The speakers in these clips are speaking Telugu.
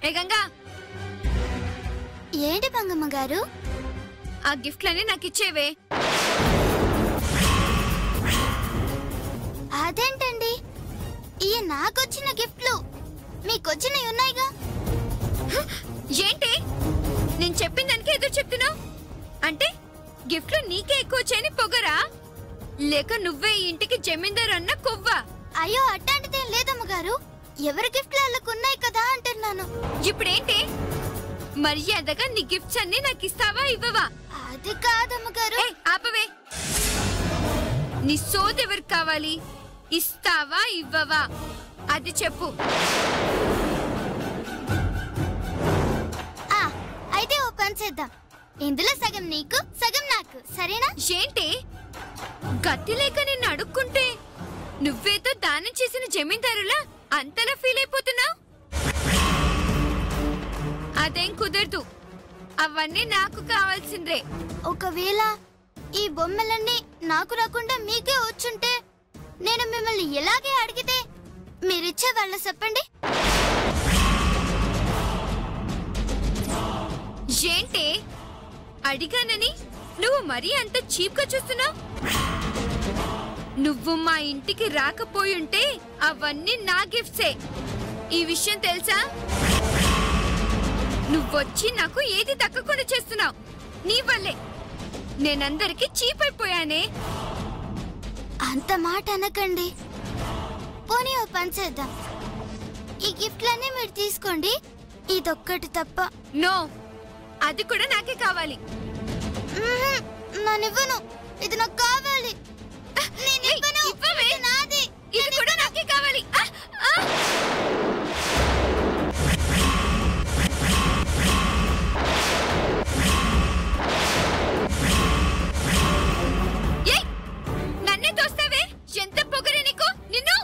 ఏ గంగా, ఏంటి మంగమ్మ గారు? ఆ గిఫ్ట్లన్నీ నాకు ఇచ్చేవే. అదేంటండి, ఇవి నాకొచ్చిన గిఫ్ట్లు మీకొచ్చినవి ఉన్నాయిగా. ఏంటి నేను చెప్పిన దానికి ఎదురు చెప్తున్నావు? అంటే గిఫ్ట్లు నీకే ఎక్కువ చేయని పొగరా, లేక నువ్వే ఇంటికి జమీందారు అన్న కొవ్వా? అయ్యో అట్లాంటిదేం లేదమ్మ గారు, ఎవరి గిఫ్ట్లు వాళ్ళకు ఉన్నాయి కదా అంటున్నాను. ఇప్పుడేంటి మర్యాదగా నీ గిఫ్ట్స్ అన్ని నాకు ఇస్తావా ఇవ్వవా? అది కాదమ్మ గారు. ఆపవే, నీ సోది ఎవరికి కావాలి? ఇస్తావా ఇవ్వవా అది చెప్పు. అయితే ఓ పని చేద్దాం, ఇందులో సగం నీకు సగం నాకు, సరేనా? ఏంటి గతి లేక నిన్ను అడుక్కుంటే నువ్వేదో దానం చేసిన జమీందారులా అంతలా ఫీల్ అయిపోతున్నావు? అదేం కుదరదు, అవన్నీ నాకు కావాల్సిందే. ఒకవేళ ఈ బొమ్మలన్నీ నాకు రాకుండా మీకే వచ్చుంటే నేను మిమ్మల్ని ఎలాగే అడిగితే మీరిచ్చే వాళ్ళ చెప్పండి. ఏంటి అడిగానని నువ్వు మరీ అంత చీప్ గా చూస్తున్నావు? నువ్వు మా ఇంటికి రాకపోయుంటే అవన్నీ నా గిఫ్ట్సే, ఈ విషయం తెలుసా? నువ్వొచ్చి నాకు ఏది దక్కకుండా చేస్తున్నావు, నీ వల్లే నేనందరికి చీప్ అయిపోయానే. అంత మాట అనకండి, పోనీ ఓ పని చేద్దాం, ఈ గిఫ్ట్లన్నీ మీరు తీసుకోండి, ఇదొక్కటి తప్ప. నో, అది కూడా నాకే కావాలి. నానివ్వను, ఇది నాకు కావాలి. నాది, ఇది కూడా నాకే కావాలి. నన్నే తోస్తావే, ఎంత పొగరే నీకు! నిన్ను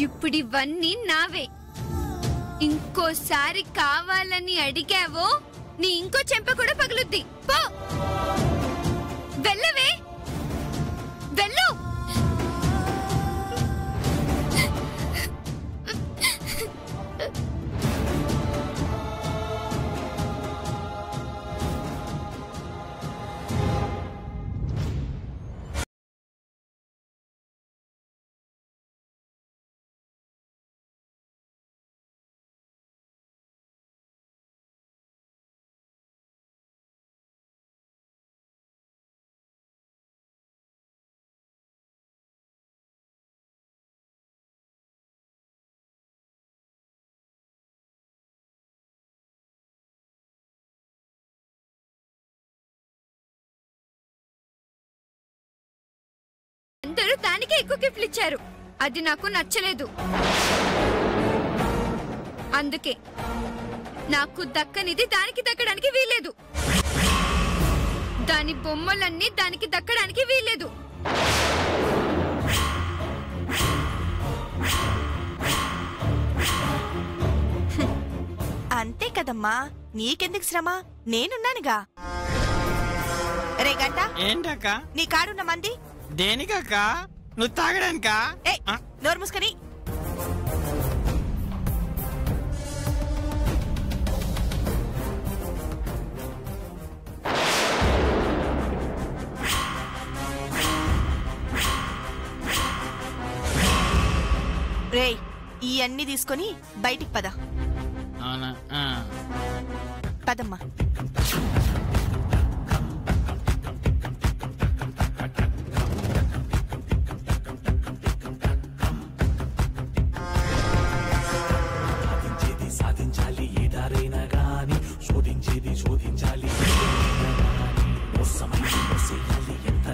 ఇప్పుడు ఇవన్నీ నావే. ఇంకోసారి కావాలని అడిగావో నీ ఇంకో చెంప కూడా పగులుద్ది. పో, వెళ్ళవే, వెళ్ళు. అందరూ దానికే ఎక్కువ గిఫ్ట్లు ఇచ్చారు, అది నాకు నచ్చలేదు. అందుకే నాకు దక్కనిది దానికి దక్కడానికి వీల్లేదు, దాని బొమ్మలన్నీ దానికి దక్కడానికి వీల్లేదు. అంతే కదమ్మా, నీకెందుకు శ్రమ, నేనున్నానుగా. రే గంట, ఏంటక్క? నీ కాడున్న మంది దేనికక్క? నువ్వు తాగడానికా? నోరు మూసుకొని. రే, ఈ అన్ని తీసుకొని బయటికి పద. పదమ్మా. సాధించాలి ఏదారైనా గాని, శోధించేది శోధించాలి, ఎంత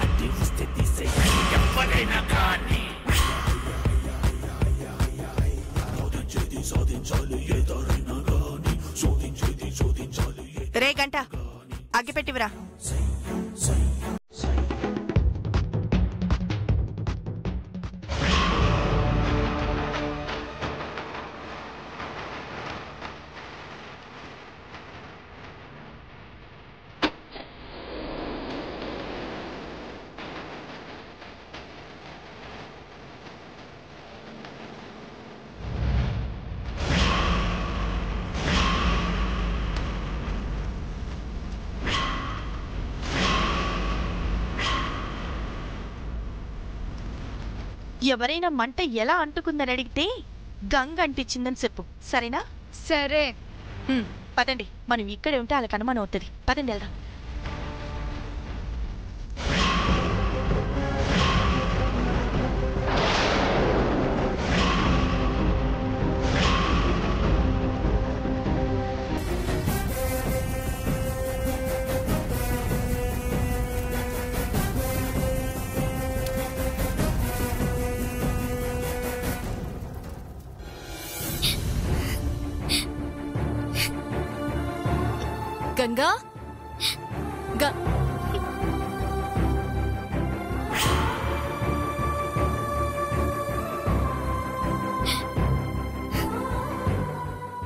అడ్డి వస్తే తీసేయాలి ఎవరైనా కానీ. సాధించాలి ఏదారైనా గాని, శోధించేది శోధించాలి. రే గంట, అగ్గిపెట్టివరా. ఎవరైనా మంట ఎలా అంటుకుందని అడిగితే గంగ అంటించిందని చెప్పు, సరేనా? సరే. పదండి, మనం ఇక్కడే ఉంటే వాళ్ళకి అనుమానం అవుతుంది. పదండి వెళ్దాం. గంగా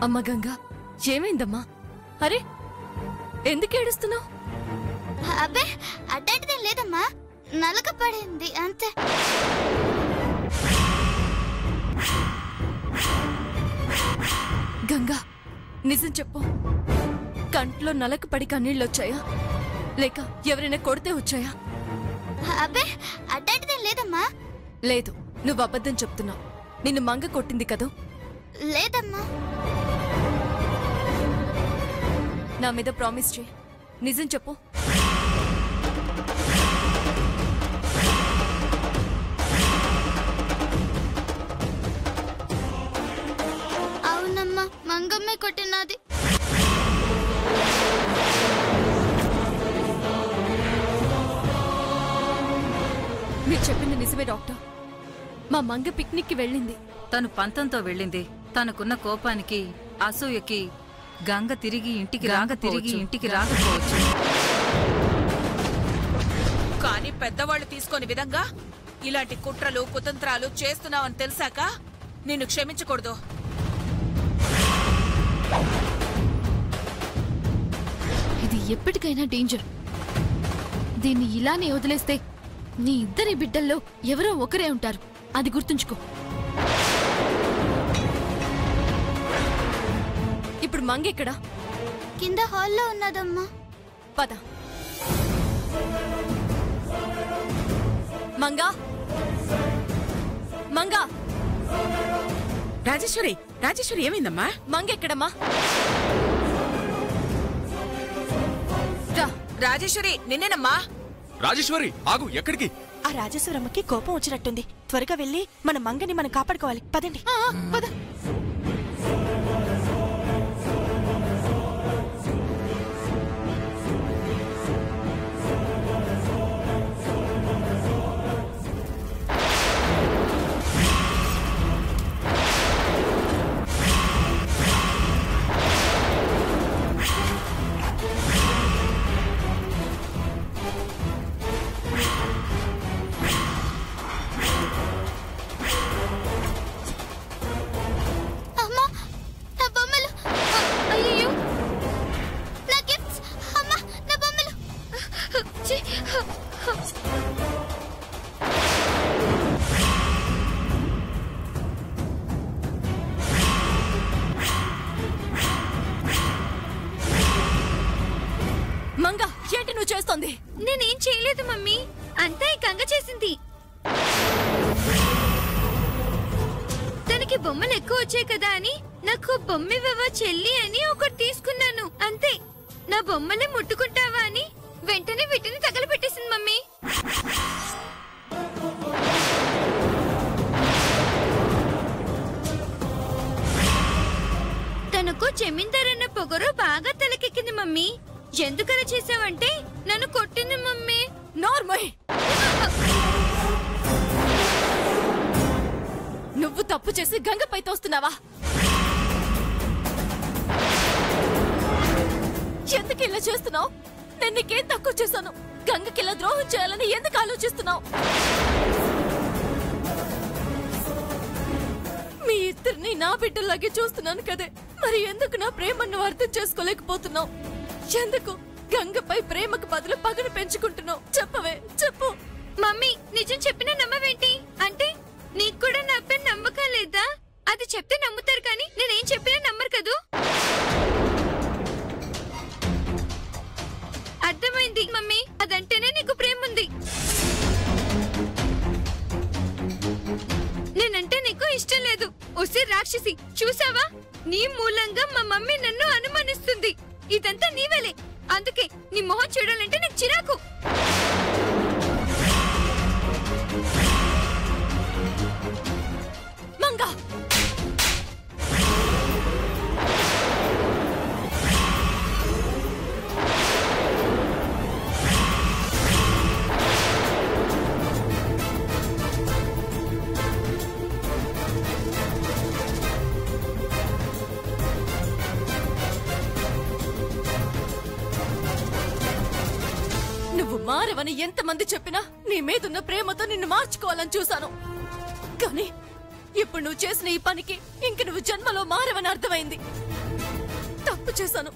అమ్మ గంగా, ఏమైందమ్మా? అరే, ఎందుకు ఏడుస్తున్నావు? అబ్బే, అడ్డాటిదేం లేదమ్మా, నలక పడింది అంతే. గంగా, నిజం చెప్పు, కంట్లో నలక పడి కన్నీళ్ళొచ్చాయా లేక ఎవరైనా కొడితే వచ్చాయా? అబ్బే, అడ్డాటిదేం లేదమ్మా. లేదు, నువ్వు అబద్ధం చెప్తున్నావు. నిన్ను మంగ కొట్టింది కదూ? లేదమ్మా. నా మీద ప్రామిస్ చేయి, నిజం చెప్పు. అవునమ్మా, మంగమ్మే కొట్టినది. మీరు చెప్పింది నిజమే డాక్టర్. మా మంగ పిక్నిక్ కి వెళ్ళింది. తను పంతంతో వెళ్ళింది. తనకున్న కోపానికి, అసూయకి గంగ తిరిగి ఇంటికి రాకపోవచ్చు. కానీ పెద్దవాళ్ళు తీసుకొని విధంగా ఇలాంటి కుట్రలు కుతంత్రాలు చేస్తున్నావని తెలిసాక నిన్ను క్షమించకూడదు. ఇది ఎప్పటికైనా డేంజర్. దీన్ని ఇలానే వదిలేస్తే నీ ఇద్దరి బిడ్డల్లో ఎవరో ఒకరే ఉంటారు, అది గుర్తుంచుకో. ఇప్పుడు మంగెక్కడా? కింద హాల్లో ఉన్నదమ్మా. పద. మంగా, మంగా. రాజేశ్వరి, రాజేశ్వరి ఏమైందమ్మా? మంగెక్కడమ్మా? రాజేశ్వరి, నిన్నేనమ్మా. రాజేశ్వరి, ఆగు, ఎక్కడికి? ఆ రాజేశ్వరమ్మకి కోపం వచ్చినట్టుంది. త్వరగా వెళ్ళి మన మంగని మనం కాపాడుకోవాలి. పదండి. పద. మంగ, ఏంటి నువ్వు చేస్తోంది? నేనేం చేయలేదు మమ్మీ, అంతా ఈ గంగ చేసింది. తనకి బొమ్మలు ఎక్కువ వచ్చాయి కదా అని నాకు బొమ్మివ్వవా చెల్లి అని ఒకటి తీసుకున్నాను అంతే. నా బొమ్మలే ముట్టుకుంటావా అని వెంటనే వీటిని తగలబెట్టేసింది మమ్మీ. తనకు జమీందార్ అన్న పొగరు బాగా తలకెక్కింది మమ్మీ. ఎందుకలా చేసావంటే నన్ను కొట్టింది మమ్మీ. నార్మల్. నువ్వు తప్పు చేసి గంగపై తోస్తున్నావా? ఎందుకు ఇలా చేస్తున్నావు? నేను నీకేం తక్కువ చేశాను? గంగకి ఇలా ద్రోహం చేయాలని ఎందుకు ఆలోచిస్తున్నావు? మీ ఇద్దరిని నా బిడ్డలాగే చూస్తున్నాను కదే, మరి ఎందుకు నా ప్రేమను అర్థం చేసుకోలేకపోతున్నావు? ఎందుకు గంగపై ప్రేమకు బదులు పగను పెంచుకుంటున్నావు? చెప్పవే, చెప్పు. మమ్మీ, నిజం చెప్పినా నమ్మవేంటి? అంటే నీకు కూడా నాపై నమ్మకం లేదా? అది చెప్తే నమ్ముతారు కానీ నేనేం చెప్పినా నమ్మరు కదూ. అర్థమైంది మమ్మీ, అదంటేనే నీకు ప్రేమ ఉంది. ఒసే రాక్షసి, చూసావా? నీ మూలంగా మా మమ్మీ నన్ను అనుమానిస్తుంది. ఇదంతా నీవేలే. అందుకే నీ మొహం చూడాలంటే నాకు చిరాకు. మంగా, నువ్వు మారవని ఎంతమంది చెప్పినా నీ మీదున్న ప్రేమతో నిన్ను మార్చుకోవాలని చూశాను. కానీ ఇప్పుడు నువ్వు చేసిన ఈ పనికి ఇంక నువ్వు జన్మలో మారవని అర్థమైంది. తప్పు చేశాను,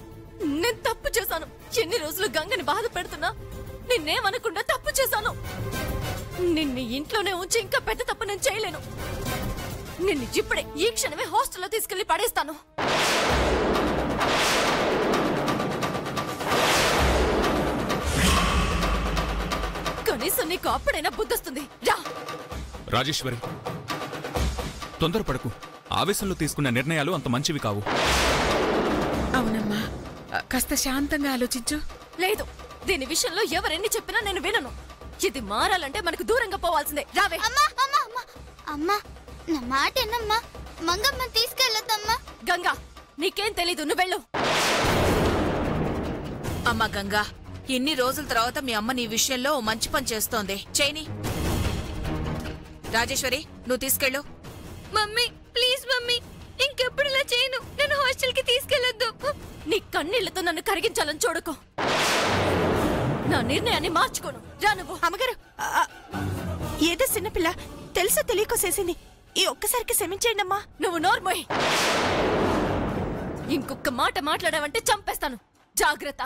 నేను తప్పు చేశాను. ఎన్ని రోజులు గంగని బాధ పెడుతున్నా నిన్నేమనకుండా తప్పు చేశాను. నిన్ను ఇంట్లోనే ఉంచి ఇంకా పెద్ద తప్పు నేను చేయలేను. నిన్ను ఇప్పుడే ఈ క్షణమే హాస్టల్లో తీసుకెళ్లి పడేస్తాను. కనీసం నీకు అప్పుడైనా బుద్ధొస్తుంది. రా రాజేశ్వరి, తొందరపడకు. ఆవేశంలో తీసుకున్న నిర్ణయాలు అంత మంచివి కావు. అవునమ్మా, కాస్త శాంతంగా ఆలోచించు. లేదు, దీని విషయంలో ఎవరెన్ని చెప్పినా నేను వినను. ఇది మారాలంటే మనకు దూరంగా పోవాల్సిందే. రావే. అమ్మా అమ్మా అమ్మా అమ్మా, నా మాట ఎన్నమ్మా. మంగమ్మ తీసుకెళ్ళొద్దమ్మా. గంగా, నీకేం తెలీదు, నువ్వు వెళ్ళు. అమ్మా గంగా, ఎన్ని రోజుల తర్వాత మీ అమ్మ నీ విషయంలో ఓ మంచి పని చేస్తోంది. చేయని. రాజేశ్వరి, నువ్వు తీసుకెళ్ళు. మమ్మీ ప్లీజ్ మమ్మీ, ఇంకెప్పుడు ఇలా చేయను. నేను హాస్టల్ కి తీసుకెళ్లొద్దు. నీ కన్నీళ్లతో నన్ను కరిగించాలని చూడకు. నా నిర్ణయాన్ని మార్చుకోను. రా నువ్వు. అమ్మగారు, ఏదో చిన్నపిల్ల తెలుసో తెలియకో చేసింది. ఈ ఒక్కసారికి క్షమించేయండి అమ్మా. నువ్వు నోర్మోయ్. ఇంకొక మాట మాట్లాడావంటే చంపేస్తాను. జాగ్రత్త.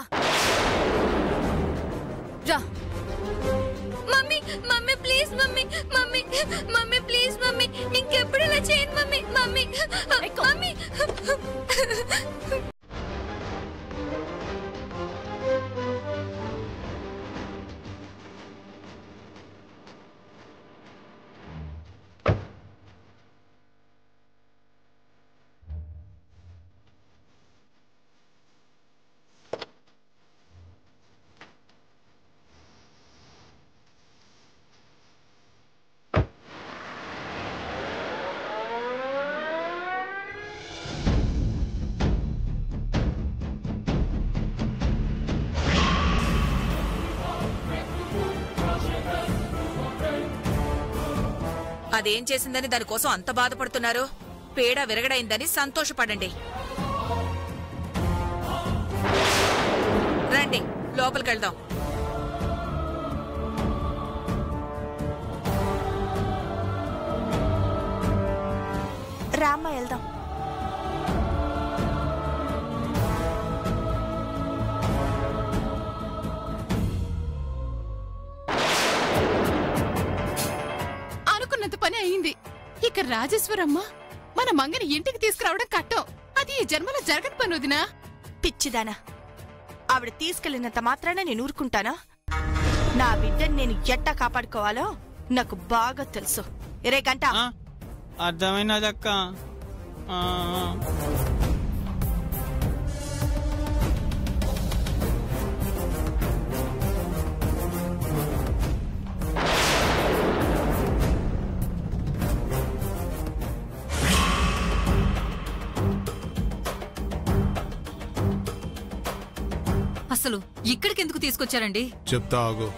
రా. Mummy mummy please mummy, mummy mummy please mummy, ఇంకెప్పుడు ఇలా చేయను మమ్మీ. Mummy mummy. అదేం చేసిందని దానికోసం అంత బాధపడుతున్నారు? పేడ విరగడైందని సంతోషపడండి. రండి, లోపలికెళ్దాం. రామ్మ, వెళ్దాం. అనుకున్నంత పని అయింది. ఇక రాజేశ్వరమ్మ మన మంగని ఇంటికి తీసుకురావడం కట్టం. అది ఈ జన్మలో జరగని పని వదినా. పిచ్చిదానా, ఆవిడ తీసుకెళ్లినంత మాత్రాన నేను ఊరుకుంటానా? నా బిడ్డని నేను ఎట్టా కాపాడుకోవాలో నాకు బాగా తెలుసు. రే గంట, అర్థమైనదక్క. అసలు ఇక్కడికెందుకు తీసుకొచ్చారండి? చెప్తా ఆగు.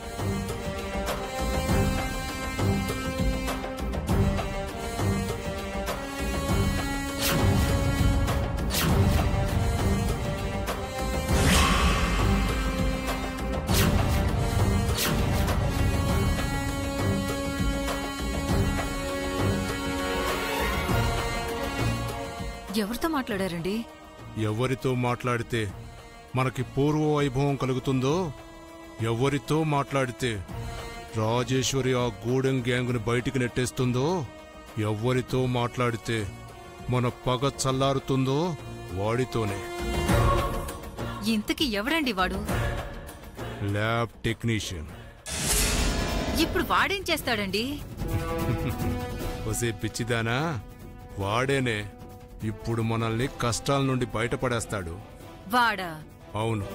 ఎవరితో మాట్లాడారండి? ఎవరితో మాట్లాడితే మనకి పూర్వ వైభవం కలుగుతుందో, ఎవరితో మాట్లాడితే రాజేశ్వరి ఆ గూడెం గ్యాంగుని బయటికి నెట్టేస్తుందో, ఎవరితో మాట్లాడితే మన పగ చల్లారుతుందో వాడితోనే. ఇంతకీ ఎవడండి వాడు? Lab technician. ఇప్పుడు వాడేం చేస్తాడండి? ఒసే పిచ్చిదానా, వాడేనే ఇప్పుడు మనల్ని కష్టాల నుండి బయటపడేస్తాడు. వాడా? అవును.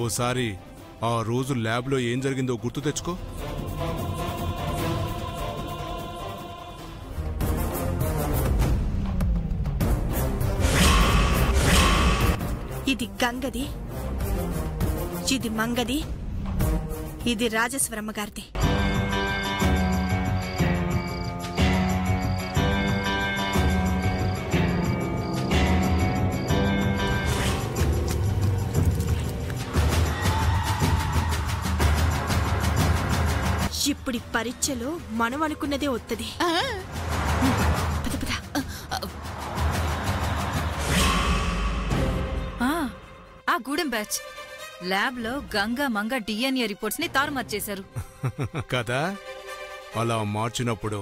ఓసారి ఆ రోజు ల్యాబ్లో ఏం జరిగిందో గుర్తు తెచ్చుకో. ఇది గంగది, ఇది మంగది, ఇది రాజేశ్వరమ్మ గారిది. ఇప్పుడు పరీక్షలో మనం అనుకున్నదే వస్తుంది. ఆ గూడెం బ్యాచ్ ల్యాబ్ లో గంగా మంగ డిఎన్ఏ రిపోర్ట్స్ ని తారుమారు చేశారు కదా. అలా మార్చినప్పుడు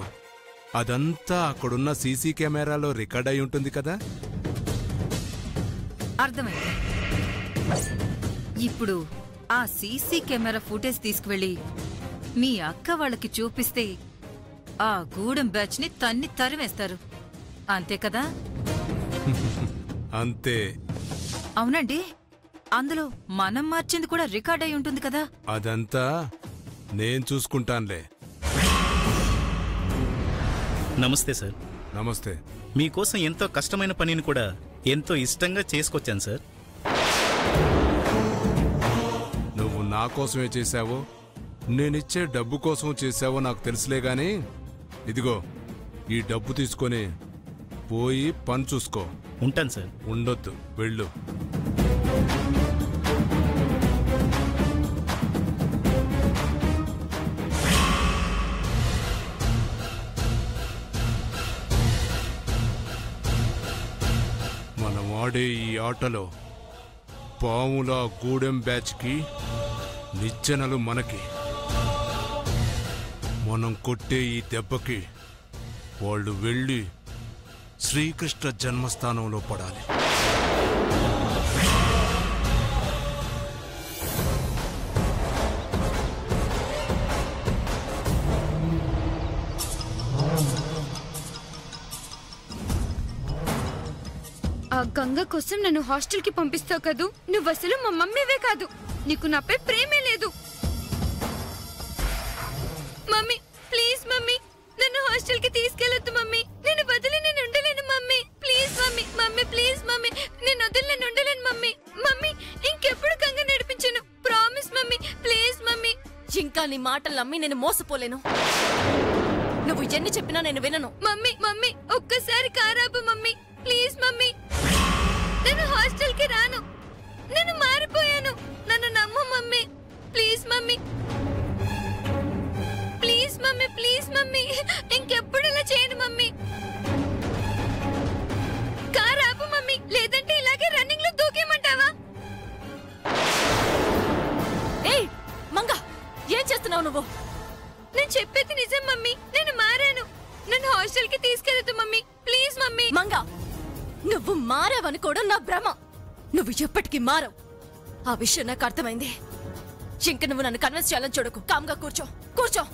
అదంతా అక్కడున్న సీసీ కెమెరాలో రికార్డ్ అయి ఉంటుంది కదా. అర్థమైంది. ఇప్పుడు ఆ సీసీ కెమెరా ఫుటేజ్ తీసుకువెళ్ళి మీ అక్క వాళ్ళకి చూపిస్తే ఆ గూడెం బ్యాచ్ ని తన్ని తరిమేస్తారు, అంతే కదా? అంతే. అవునండి, అందులో మనం మార్చింది కూడా రికార్డ్ అయి ఉంటుంది కదా. అదంతా నేను చూసుకుంటానులే. నమస్తే సార్. నమస్తే. మీకోసం ఎంతో కష్టమైన పనిని కూడా ఎంతో ఇష్టంగా చేసుకొచ్చాను సార్. నువ్వు నా కోసమే చేశావో నేనిచ్చే డబ్బు కోసం చేశావో నాకు తెలుసులే గాని, ఇదిగో ఈ డబ్బు తీసుకొని పోయి పని చూసుకో. ఉంటాను సార్. ఉండొద్దు, వెళ్ళు. మనం ఆడే ఈ ఆటలో పాముల గూడెం బ్యాచ్కి, నిచ్చెనలు మనకి. మనం కొట్టే ఈ దెబ్బకి వాళ్ళు వెళ్ళి శ్రీకృష్ణ జన్మస్థానంలో పడాలి. ఆ గంగ కోసం నన్ను హాస్టల్ కి పంపిస్తావు కదూ, నువ్వు అసలు మా మమ్మీవే కాదు. నీకు నాపై ప్రేమే లేదు. మమ్మీ ప్లీజ్ మమ్మీ, నన్ను హాస్టల్ కి తీసుకెళ్ళొద్దు మమ్మీ. నేను వదిలి నేను ఉండలేను mummy. Please mummy, mummy please mummy, నేను వదిలి నేను ఉండలేను మమ్మీ. మమ్మీ ఇంకెప్పుడు గంగ నడిపించను, ప్రామిస్ మమ్మీ. Please mummy. ఇంకా నీ మాటలు నమ్మి నేను మోసపోలేను. నువ్వు ఎన్ని చెప్పినా నేను వినను. మమ్మీ మమ్మీ ఒక్కసారి కారాపు మమ్మీ, ప్లీజ్ మమ్మీ. నేను హాస్టల్ కి రాను, నేను మారిపోయాను. నన్ను నమ్ము mummy, please mummy. Please mummy, please mummy, ఇంకెప్పుడు ఇలా చేయను మమ్మీ. కార్ ఆపు మమ్మీ, లేదంటే ఇలాగే రన్నింగ్ లో దూకేమంటావా? ఏయ్ మంగ, ఏం చేస్తున్నావు నువ్వు? నేను చెప్పేది నిజం మమ్మీ, నేను మారాను. నన్ను హాస్టల్ కి తీసుకెళ్తూ మమ్మీ, ప్లీజ్ మమ్మీ. మంగ, నువ్వు మారావనుకోవడం నా భ్రమ. నువ్వు ఎప్పటికీ మారవు, ఆ విషయం నాకు అర్థమైంది. ఇంక నువ్వు నన్ను కన్విన్స్ చేయాలని చూడకు. కామ్గా కూర్చో, కూర్చో.